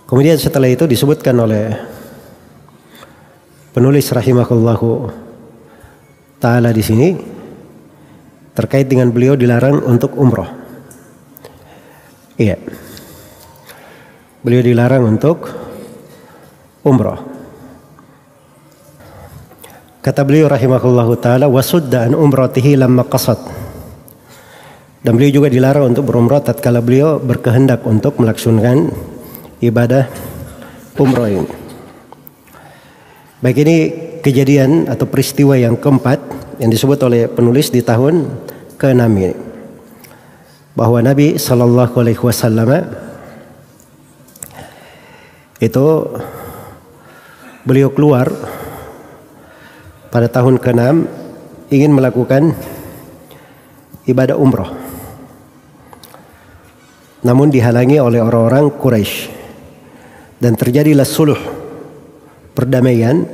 Kemudian setelah itu disebutkan oleh penulis rahimahullahu taala di sini terkait dengan beliau dilarang untuk umroh. Iya. Beliau dilarang untuk umroh. Kata beliau rahimahullahu taala wasudda an umratihi lamma qasad. Dan beliau juga dilarang untuk berumrah tatkala beliau berkehendak untuk melaksanakan ibadah umroh ini. Baik, ini kejadian atau peristiwa yang keempat yang disebut oleh penulis di tahun ke-6 ini. Bahwa Nabi sallallahu alaihi wasallam itu beliau keluar pada tahun ke-6 ingin melakukan ibadah umroh. Namun dihalangi oleh orang-orang Quraisy. Dan terjadilah suluh perdamaian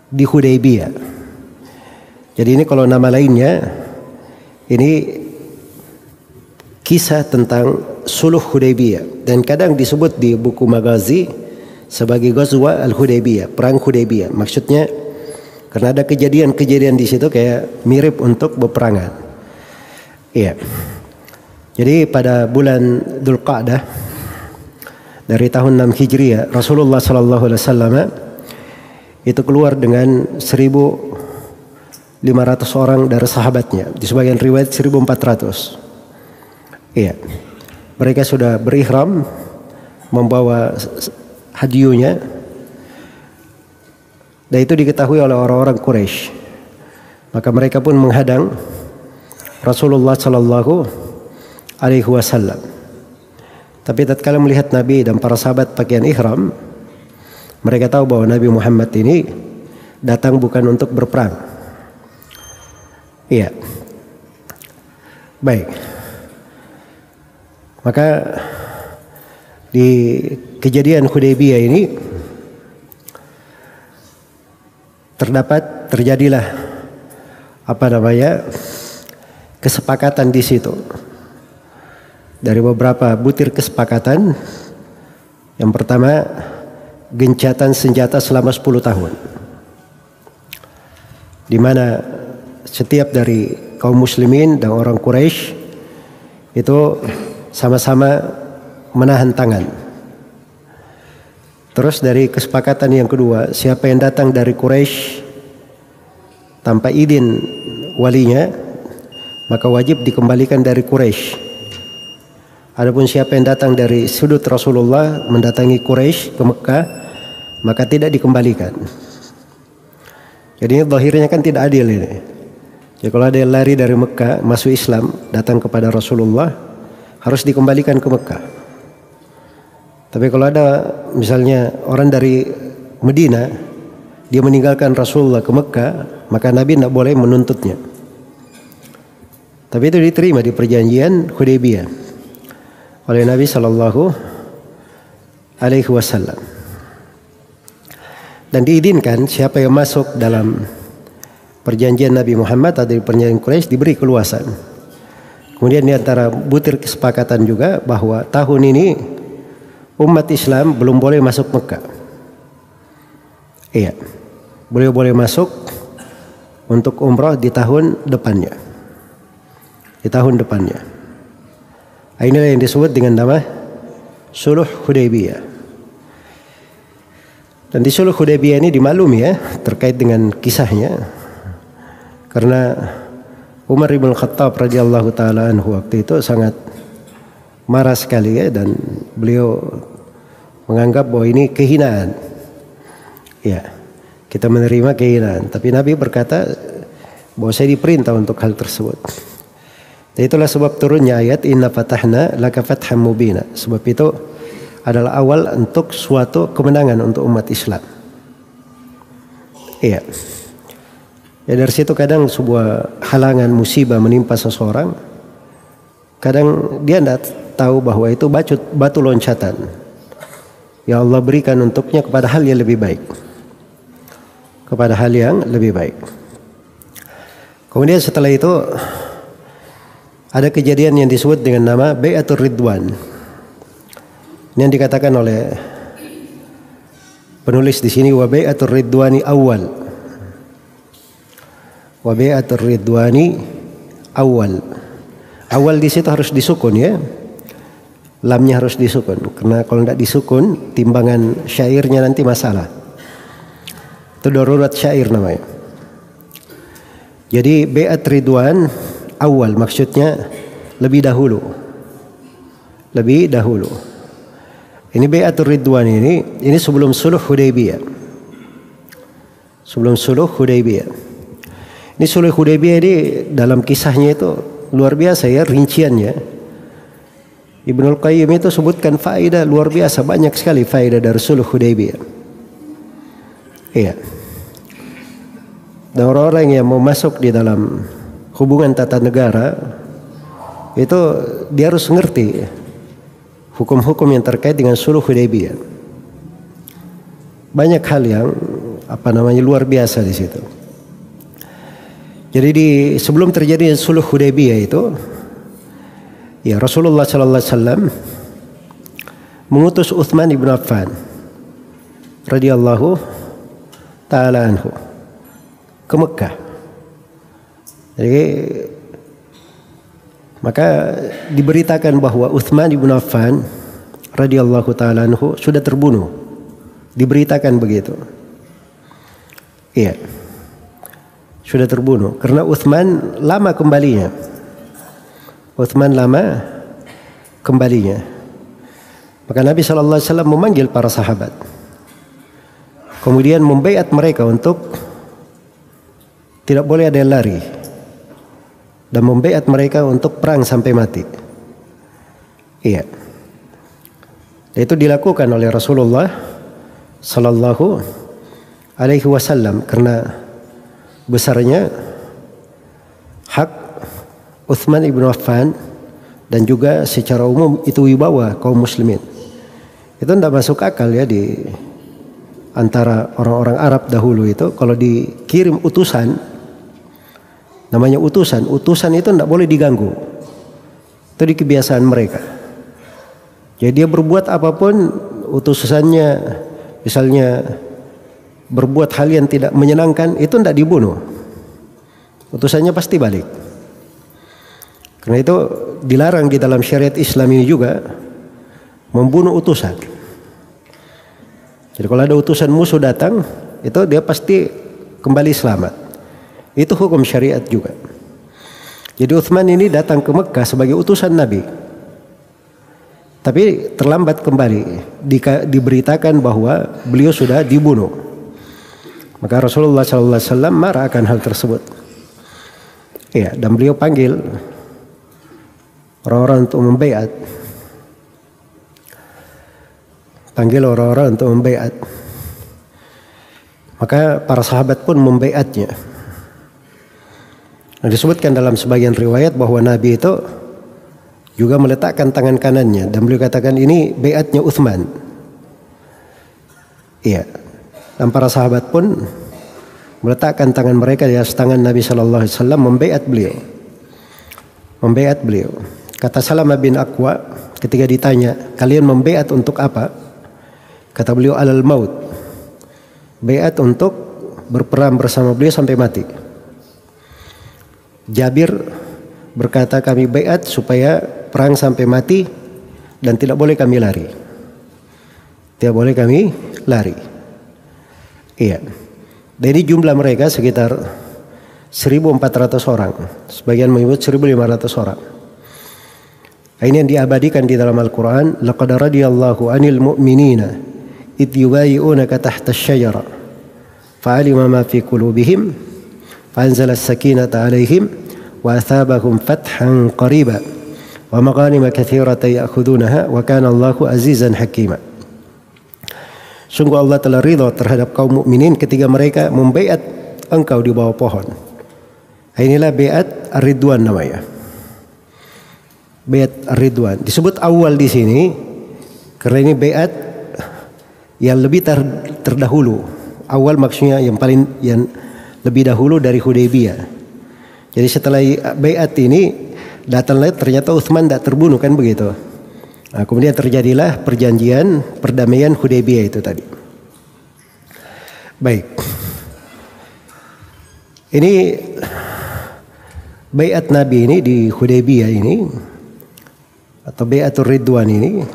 di Hudaybiyah. Jadi ini kalau nama lainnya ini kisah tentang suluh Hudaybiyah dan kadang disebut di buku magazi sebagai Ghazwa al-Hudaybiyah, perang Hudaybiyah. Maksudnya karena ada kejadian-kejadian di situ kayak mirip untuk beperangan. Iya. Jadi pada bulan Dzulqa'dah dari tahun 6 Hijriah, Rasulullah sallallahu alaihi wasallam itu keluar dengan 1.500 orang dari sahabatnya. Di sebagian riwayat 1.400. Iya. Mereka sudah berihram membawa hadiyunya. Dan itu diketahui oleh orang-orang Quraisy. Maka mereka pun menghadang Rasulullah sallallahu alaihi wasallam. Tapi tatkala melihat Nabi dan para sahabat pakaian ihram, mereka tahu bahwa Nabi Muhammad ini datang bukan untuk berperang. Iya. Baik. Maka di kejadian Hudaybiyah ini terjadilah kesepakatan di situ. Dari beberapa butir kesepakatan. Yang pertama, gencatan senjata selama 10 tahun. Di mana setiap dari kaum muslimin dan orang Quraisy itu sama-sama menahan tangan. Terus dari kesepakatan yang kedua, siapa yang datang dari Quraisy tanpa izin walinya, maka wajib dikembalikan dari Quraisy. Adapun siapa yang datang dari sudut Rasulullah mendatangi Quraisy ke Mekah, maka tidak dikembalikan. Jadi zahirnya kan tidak adil ini. Jadi kalau ada yang lari dari Mekah masuk Islam datang kepada Rasulullah harus dikembalikan ke Mekah. Tapi kalau ada misalnya orang dari Medina dia meninggalkan Rasulullah ke Mekah, maka Nabi tidak boleh menuntutnya. Tapi itu diterima di perjanjian Hudaybiyah oleh Nabi sallallahu alaihi wasallam. Dan diizinkan siapa yang masuk dalam perjanjian Nabi Muhammad atau di perjanjian Quraisy diberi keluasan. Kemudian di antara butir kesepakatan juga bahwa tahun ini umat Islam belum boleh masuk Mekah. Iya. Beliau boleh masuk untuk umrah di tahun depannya. Di tahun depannya. Inilah yang disebut dengan nama Suluh Hudaybiyah. Dan di Suluh Hudaybiyah ini dimaklumi ya terkait dengan kisahnya. Karena Umar bin Khattab radhiyallahu taala anhu waktu itu sangat marah sekali ya, dan beliau menganggap bahwa ini kehinaan. Ya, kita menerima kehinaan. Tapi Nabi berkata bahwa saya diperintah untuk hal tersebut. Dan itulah sebab turunnya ayat Inna fatahna laka fatham mubina. Sebab itu adalah awal untuk suatu kemenangan untuk umat Islam. Iya. Ya dari situ kadang sebuah halangan musibah menimpa seseorang, kadang dia tidak tahu bahwa itu batu loncatan yang Allah berikan untuknya kepada hal yang lebih baik. Kepada hal yang lebih baik. Kemudian setelah itu ada kejadian yang disebut dengan nama Bai'atur Ridwan. Ini yang dikatakan oleh penulis di sini, wa bai'atur ridwani awal. Wa bai'atur ridwani awal. Awal di situ harus disukun ya. Lamnya harus disukun, karena kalau tidak disukun timbangan syairnya nanti masalah. Itu darurat syair namanya. Jadi bai'at ridwan awal maksudnya lebih dahulu. Lebih dahulu. Ini bai'atur ridwan ini sebelum suluh Hudaybiyah. Sebelum suluh Hudaybiyah. Ini suluh Hudaybiyah ini dalam kisahnya itu luar biasa ya rinciannya. Ibnul Qayyim itu sebutkan faedah luar biasa, banyak sekali faedah dari suluh Hudaybiyah. Iya. Dan orang-orang yang mau masuk di dalam hubungan tata negara itu dia harus ngerti hukum-hukum yang terkait dengan suluh Hudaybiyah. Banyak hal yang luar biasa di situ. Jadi sebelum terjadi suluh Hudaybiyah itu, ya Rasulullah sallallahu alaihi wasallam mengutus Utsman ibn Affan radhiyallahu taala anhu ke Mekah. Jadi maka diberitakan bahwa Utsman ibn Affan radhiyallahu taala anhu sudah terbunuh. Diberitakan begitu. Iya. Sudah terbunuh karena Utsman lama kembalinya. Utsman lama kembalinya. Maka Nabi sallallahu alaihi wasallam memanggil para sahabat. Kemudian membaiat mereka untuk tidak boleh ada yang lari. Dan membaiat mereka untuk perang sampai mati. Iya. Itu dilakukan oleh Rasulullah sallallahu alaihi wasallam karena besarnya hak Utsman ibn Affan dan juga secara umum itu wibawa kaum muslimin. Itu tidak masuk akal ya di antara orang-orang Arab dahulu itu kalau dikirim utusan, namanya utusan itu tidak boleh diganggu. Itu di kebiasaan mereka. Jadi dia berbuat apapun, utusannya misalnya berbuat hal yang tidak menyenangkan, itu tidak dibunuh. Utusannya pasti balik. Karena itu dilarang di dalam syariat Islam ini juga membunuh utusan. Jadi kalau ada utusan musuh datang, itu dia pasti kembali selamat. Itu hukum syariat juga. Jadi Utsman ini datang ke Mekah sebagai utusan Nabi. Tapi terlambat kembali, diberitakan bahwa beliau sudah dibunuh. Maka Rasulullah SAW marah akan hal tersebut. Ya, dan beliau panggil orang-orang untuk membaiat. Panggil orang-orang untuk membaiat. Maka para sahabat pun membaiatnya. Nah, disebutkan dalam sebagian riwayat bahwa Nabi itu juga meletakkan tangan kanannya dan beliau katakan ini baiatnya Utsman. Iya. Dan para sahabat pun meletakkan tangan mereka di atas tangan Nabi sallallahu alaihi wasallam membaiat beliau. Membaiat beliau. Kata Salamah bin Aqwa ketika ditanya, "Kalian membaiat untuk apa?" Kata beliau, "Alal maut." Baiat untuk berperang bersama beliau sampai mati. Jabir berkata, "Kami baiat supaya perang sampai mati dan tidak boleh kami lari." Tidak boleh kami lari. Iya. Dari jumlah mereka sekitar 1.400 orang. Sebagian menyebut 1.500 orang. Ini yang diabadikan di dalam Al-Quran. Laqad radiyallahu anil mu'minina idh yubayi'unaka tahta asy-syajara fa'alima ma fi qulubihim fa'anzala as-sakinata 'alaihim wa athabahum fathan qariba wa maghanima katsiratan ya'khudunaha wa kana Allahu 'azizan hakima. Sungguh Allah telah ridha terhadap kaum mukminin ketika mereka membaiat engkau di bawah pohon. Inilah baiat ar-ridwan namanya. Baiat ar-ridwan disebut awal di sini karena ini baiat yang lebih terdahulu. Awal maksudnya yang lebih dahulu dari Hudaybiyah. Jadi setelah baiat ini datang lagi ternyata Utsman tidak terbunuh kan begitu. Nah, kemudian terjadilah perjanjian perdamaian Hudaybiyah itu tadi. Baik. Ini baiat Nabi ini di Hudaybiyah ini atau baiatur Ridwan ini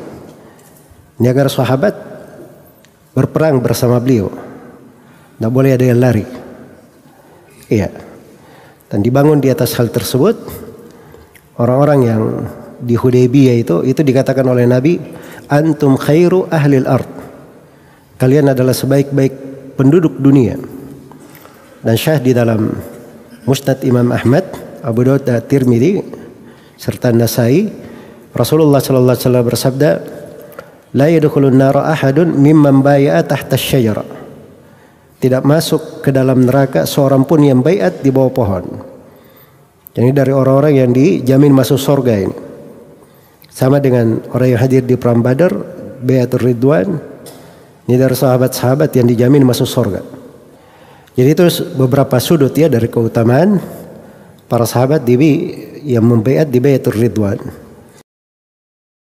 agar sahabat berperang bersama beliau. Tidak boleh ada yang lari. Iya. Dan dibangun di atas hal tersebut orang-orang yang di Hudaybiyah itu dikatakan oleh Nabi, antum khairu ahlil ard. Kalian adalah sebaik-baik penduduk dunia. Dan syah di dalam Musnad Imam Ahmad, Abu Daud, Tirmidzi serta Nasai, Rasulullah sallallahu alaihi wasallam bersabda, la yadkhulun nara ahadun mimman bai'a tahta asy-syajara. Tidak masuk ke dalam neraka seorang pun yang baiat di bawah pohon. Jadi dari orang-orang yang dijamin masuk surga ini. Sama dengan orang yang hadir di perang Badar, baiatur Ridwan. Ini dari sahabat-sahabat yang dijamin masuk surga. Jadi itu beberapa sudut ya dari keutamaan para sahabat yang membaiat di baiatur Ridwan.